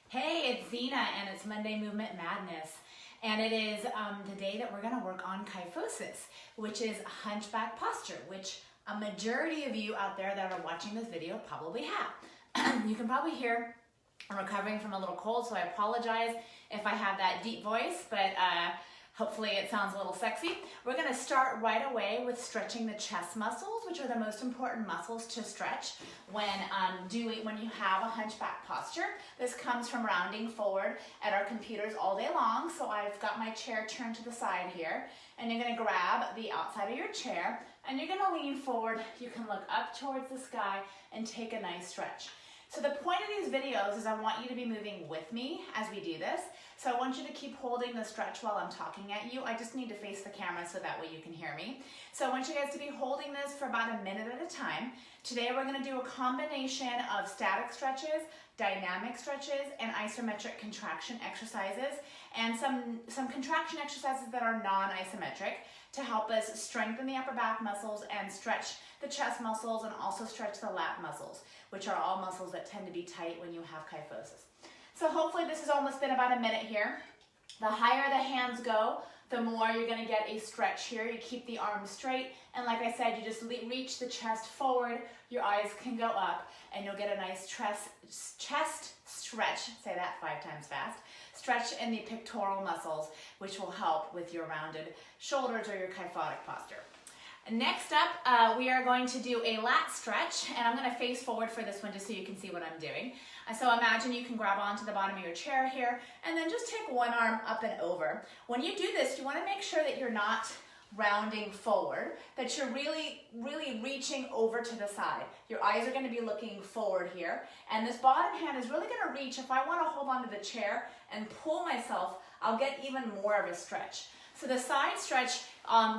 Hey, it's Zena and it's Monday Movement Madness. And it is the day that we're gonna work on kyphosis, which is hunchback posture, which a majority of you out there that are watching this video probably have. You can probably hear I'm recovering from a little cold, so I apologize if I have that deep voice, but hopefully it sounds a little sexy. We're gonna start right away with stretching the chest muscles, which are the most important muscles to stretch when you have a hunchback posture. This comes from rounding forward at our computers all day long. So I've got my chair turned to the side here, and you're gonna grab the outside of your chair, and you're gonna lean forward. You can look up towards the sky and take a nice stretch. So the point of these videos is I want you to be moving with me as we do this. So I want you to keep holding the stretch while I'm talking at you. I just need to face the camera so that way you can hear me. So I want you guys to be holding this for about a minute at a time. Today we're gonna do a combination of static stretches, dynamic stretches, and isometric contraction exercises, and some contraction exercises that are non-isometric to help us strengthen the upper back muscles and stretch the chest muscles and also stretch the lat muscles, which are all muscles that tend to be tight when you have kyphosis. So hopefully this has almost been about a minute here. The higher the hands go, the more you're gonna get a stretch here. You keep the arms straight, and like I said, you just reach the chest forward, your eyes can go up, and you'll get a nice chest stretch, say that 5 times fast, stretch in the pectoral muscles, which will help with your rounded shoulders or your kyphotic posture. Next up, we are going to do a lat stretch, and I'm gonna face forward for this one just so you can see what I'm doing. So imagine you can grab onto the bottom of your chair here, and then just take one arm up and over. When you do this, you wanna make sure that you're not rounding forward, that you're really reaching over to the side. Your eyes are gonna be looking forward here, and this bottom hand is really gonna reach. If I wanna hold onto the chair and pull myself, I'll get even more of a stretch. So the side stretch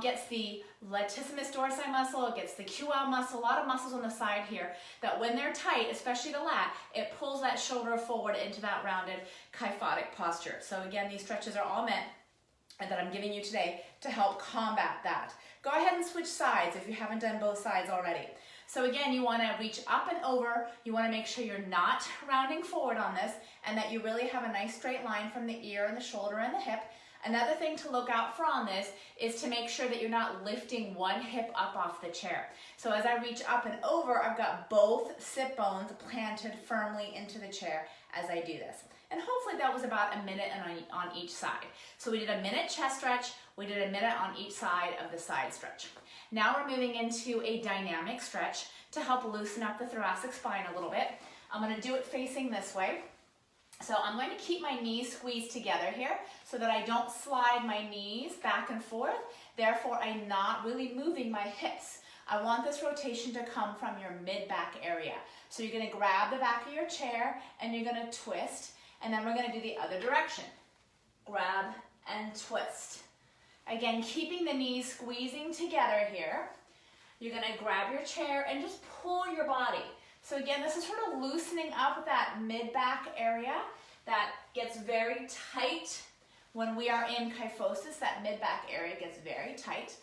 gets the latissimus dorsi muscle, it gets the QL muscle, a lot of muscles on the side here that when they're tight, especially the lat, it pulls that shoulder forward into that rounded kyphotic posture. So again, these stretches are all meant that I'm giving you today to help combat that. Go ahead and switch sides if you haven't done both sides already. So again, you wanna reach up and over, you wanna make sure you're not rounding forward on this, and that you really have a nice straight line from the ear and the shoulder and the hip. Another thing to look out for on this is to make sure that you're not lifting one hip up off the chair. So as I reach up and over, I've got both sit bones planted firmly into the chair as I do this. And hopefully that was about a minute on each side. So we did a minute chest stretch, we did a minute on each side of the side stretch. Now we're moving into a dynamic stretch to help loosen up the thoracic spine a little bit. I'm gonna do it facing this way. So I'm going to keep my knees squeezed together here so that I don't slide my knees back and forth. Therefore, I'm not really moving my hips. I want this rotation to come from your mid-back area. So you're gonna grab the back of your chair and you're gonna twist, and then we're gonna do the other direction. Grab and twist. Again, keeping the knees squeezing together here. You're gonna grab your chair and just pull your body. So again, this is sort of loosening up that mid-back area that gets very tight when we are in kyphosis. That mid-back area gets very tight.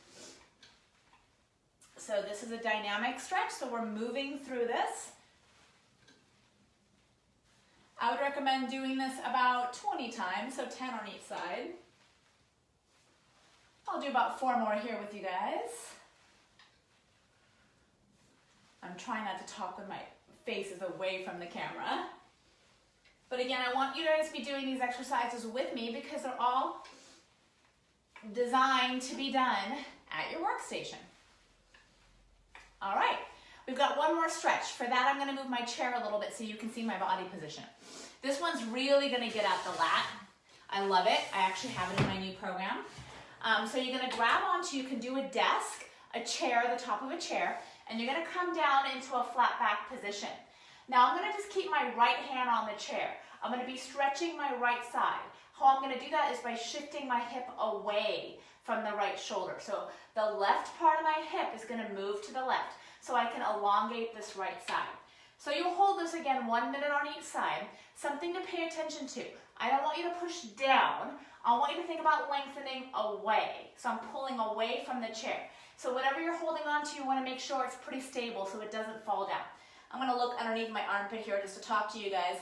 So this is a dynamic stretch, so we're moving through this. I would recommend doing this about 20 times, so 10 on each side. I'll do about 4 more here with you guys. I'm trying not to talk with my faces away from the camera. But again, I want you guys to be doing these exercises with me because they're all designed to be done at your workstation. All right, we've got one more stretch. For that, I'm gonna move my chair a little bit so you can see my body position. This one's really gonna get at the lat. I love it. I actually have it in my new program. So you're gonna grab onto, you can do a desk, a chair, the top of a chair, and you're gonna come down into a flat back position. Now I'm gonna just keep my right hand on the chair. I'm gonna be stretching my right side. How I'm gonna do that is by shifting my hip away from the right shoulder. So the left part of my hip is gonna move to the left so I can elongate this right side. So you'll hold this again 1 minute on each side. Something to pay attention to. I don't want you to push down. I want you to think about lengthening away. So I'm pulling away from the chair. So whatever you're holding on to, you want to make sure it's pretty stable so it doesn't fall down. I'm going to look underneath my armpit here just to talk to you guys.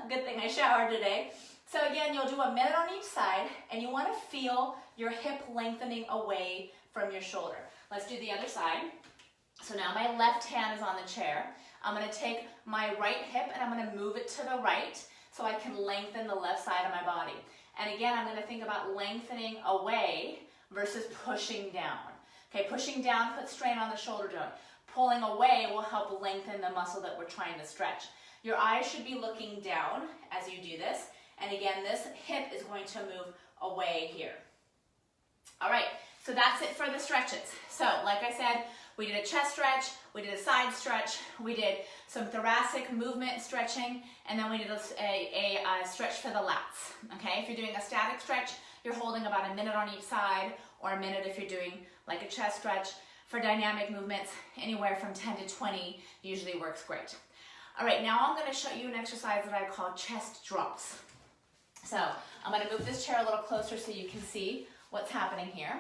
Good thing I showered today. So again, you'll do a minute on each side, and you want to feel your hip lengthening away from your shoulder. Let's do the other side. So now my left hand is on the chair. I'm going to take my right hip and I'm going to move it to the right so I can lengthen the left side of my body. And again, I'm going to think about lengthening away versus pushing down. Okay, pushing down puts strain on the shoulder joint. Pulling away will help lengthen the muscle that we're trying to stretch. Your eyes should be looking down as you do this. And again, this hip is going to move away here. All right, so that's it for the stretches. So like I said, we did a chest stretch, we did a side stretch, we did some thoracic movement stretching, and then we did a stretch for the lats. Okay, if you're doing a static stretch, you're holding about a minute on each side, or a minute if you're doing like a chest stretch. For dynamic movements, anywhere from 10 to 20 usually works great. All right, now I'm going to show you an exercise that I call chest drops. So I'm going to move this chair a little closer so you can see what's happening here.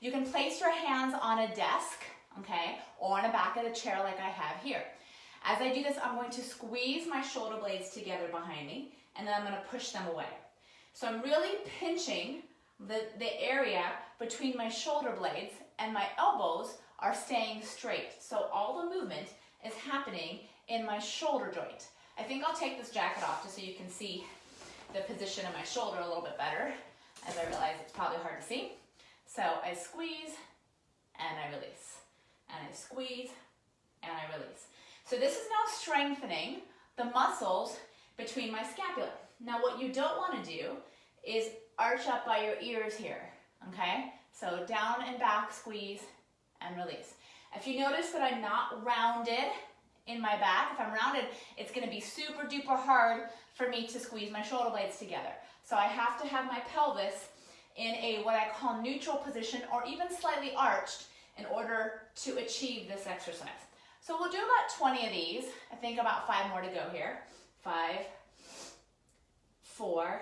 You can place your hands on a desk, okay, or on the back of the chair like I have here. As I do this, I'm going to squeeze my shoulder blades together behind me, and then I'm going to push them away. So I'm really pinching the area between my shoulder blades, and my elbows are staying straight. So all the movement is happening in my shoulder joint. I think I'll take this jacket off just so you can see the position of my shoulder a little bit better, as I realize it's probably hard to see. So I squeeze and I release, and I squeeze and I release. So this is now strengthening the muscles between my scapula. Now what you don't want to do is arch up by your ears here, okay? So down and back, squeeze and release. If you notice that I'm not rounded in my back, if I'm rounded, it's going to be super duper hard for me to squeeze my shoulder blades together. So I have to have my pelvis in a what I call neutral position, or even slightly arched, in order to achieve this exercise. So we'll do about 20 of these. I think about 5 more to go here. 5, 4,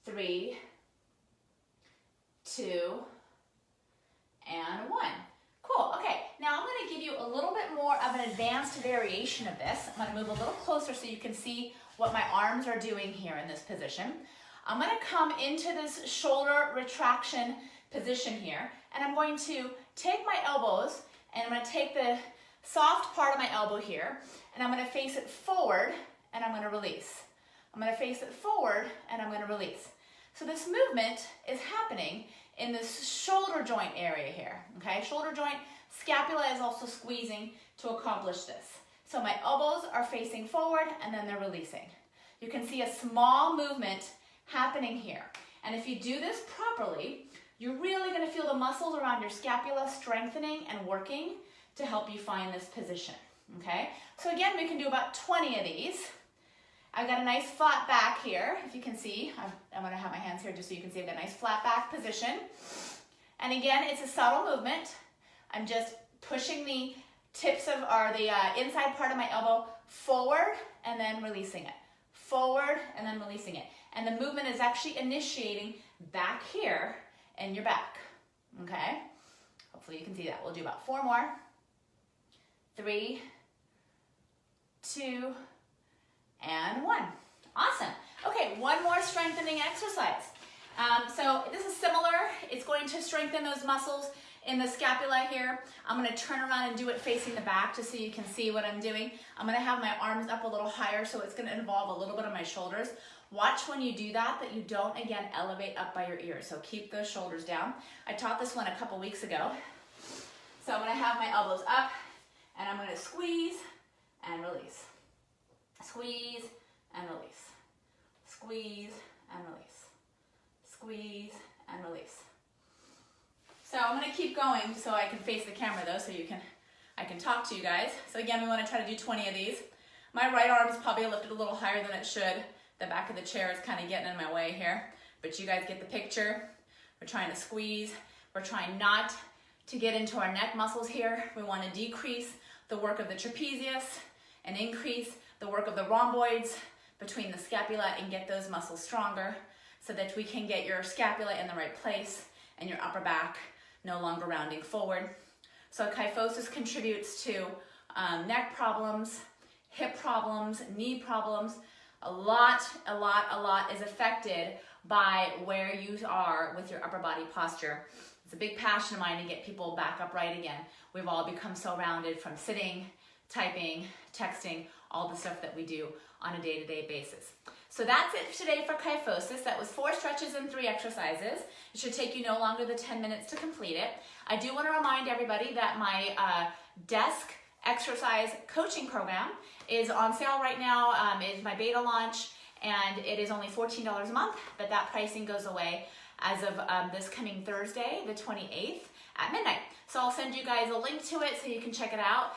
3, 2, and 1. Cool, okay, now I'm going to give you a little bit more of an advanced variation of this. I'm going to move a little closer so you can see what my arms are doing here in this position. I'm going to come into this shoulder retraction position here, and I'm going to take my elbows, and I'm going to take the soft part of my elbow here, and I'm going to face it forward, and I'm going to release. I'm going to face it forward, and I'm going to release. So this movement is happening in this shoulder joint area here, okay? Shoulder joint, scapula is also squeezing to accomplish this. So my elbows are facing forward, and then they're releasing. You can see a small movement happening here. And if you do this properly, you're really going to feel the muscles around your scapula strengthening and working to help you find this position, okay? So again, we can do about 20 of these. I've got a nice flat back here, if you can see. I'm going to have my hands here just so you can see I've got a nice flat back position. And again, it's a subtle movement. I'm just pushing the tips of, or the inside part of my elbow forward and then releasing it. Forward and then releasing it. And the movement is actually initiating back here in your back, okay? Hopefully you can see that. We'll do about 4 more. 3, 2, and 1. Awesome. Okay, one more strengthening exercise. So this is similar. It's going to strengthen those muscles in the scapula here. I'm going to turn around and do it facing the back just so you can see what I'm doing. I'm going to have my arms up a little higher, so it's going to involve a little bit of my shoulders. Watch when you do that you don't, again, elevate up by your ears. So keep those shoulders down. I taught this one a couple weeks ago. So I'm going to have my elbows up, and I'm going to squeeze and release. Squeeze and release. Squeeze and release. Squeeze and release. So I'm going to keep going so I can face the camera though, so I can talk to you guys. So again, we want to try to do 20 of these. My right arm is probably lifted a little higher than it should. The back of the chair is kind of getting in my way here, but you guys get the picture. We're trying to squeeze. We're trying not to get into our neck muscles here. We want to decrease the work of the trapezius and increase the work of the rhomboids between the scapula and get those muscles stronger so that we can get your scapula in the right place and your upper back no longer rounding forward. So kyphosis contributes to neck problems, hip problems, knee problems. A lot is affected by where you are with your upper body posture. It's a big passion of mine to get people back upright again. We've all become so rounded from sitting, typing, texting, all the stuff that we do on a day-to-day basis. So that's it today for kyphosis. That was 4 stretches and 3 exercises. It should take you no longer than 10 minutes to complete it. I do want to remind everybody that my desk exercise coaching program is on sale right now. It is my beta launch, and it is only $14 a month, but that pricing goes away as of this coming Thursday, the 28th at midnight. So I'll send you guys a link to it so you can check it out.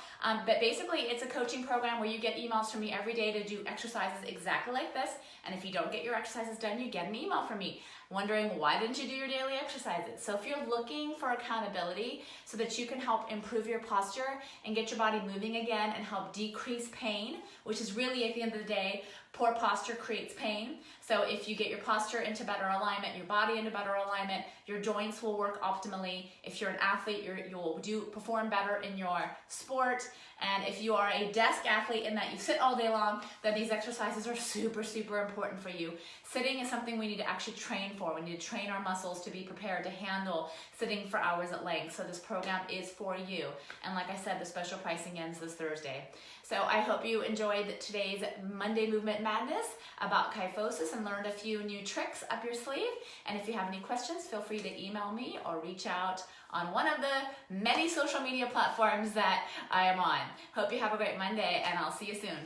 But basically, it's a coaching program where you get emails from me every day to do exercises exactly like this. And if you don't get your exercises done, you get an email from me wondering, why didn't you do your daily exercises? So if you're looking for accountability so that you can help improve your posture and get your body moving again and help decrease pain, which is really, at the end of the day, poor posture creates pain. So if you get your posture into better alignment, your body into better alignment, your joints will work optimally. If you're an athlete, you'll perform better in your sport. And if you are a desk athlete in that you sit all day long, then these exercises are super, super important for you. Sitting is something we need to actually train for. We need to train our muscles to be prepared to handle sitting for hours at length. So this program is for you. And like I said, the special pricing ends this Thursday. So I hope you enjoyed today's Monday Movement Madness about kyphosis and learned a few new tricks up your sleeve. And if you have any questions, feel free to email me or reach out on one of the many social media platforms that I am on. Hope you have a great Monday, and I'll see you soon.